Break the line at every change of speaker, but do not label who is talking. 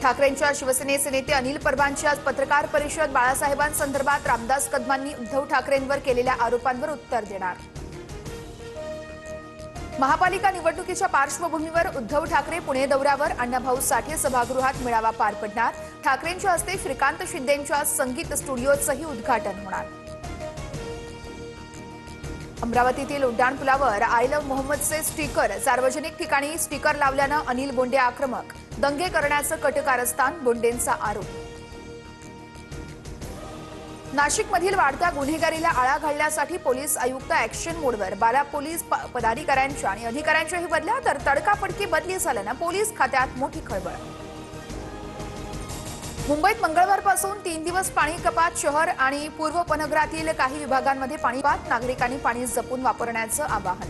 ठाकरेंच्या शिवसेनेचे नेते अनिल परबांची आज पत्रकार परिषद। बाळासाहेबांसंदर्भात रामदास कदमांनी उद्धव ठाकरेंवर केलेल्या आरोपांवर उत्तर देणार। महापालिका निवडणुकीच्या पार्श्वभूमीवर उद्धव ठाकरे पुणे दौऱ्यावर। अण्णाभाऊ साठे सभागृहात मेळावा पार पडणार। ठाकरेंच्या हस्ते श्रीकांत शिंदेंच्या संगीत स्टुडिओचंही उद्घाटन होणार। अमरावतीतील उड्डाणपुलावर आय लव्ह मोहम्मदचे स्टिकर, सार्वजनिक ठिकाणी स्टिकर लावल्यानं अनिल बोंडे आक्रमक। दंगे करण्याचं कट कारस्थान, बोंडेंचा आरोप। नाशिकमधील वाढत्या गुन्हेगारीला आळा घालण्यासाठी पोलीस आयुक्त ॲक्शन मोडवर। 12 पोलीस पदाधिकाऱ्यांच्या आणि अधिकाऱ्यांच्याही बदल्या, तर तडकाफडकी बदली झाल्यानं पोलीस खात्यात मोठी खळबळ। मुंबईत मंगळवारपासून 3 दिवस पाणी कपात। शहर आणि पूर्व उपनगरातील काही विभागांमध्ये पाणी कपात। नागरिकांनी पाणी जपून वापरण्याचं आवाहन।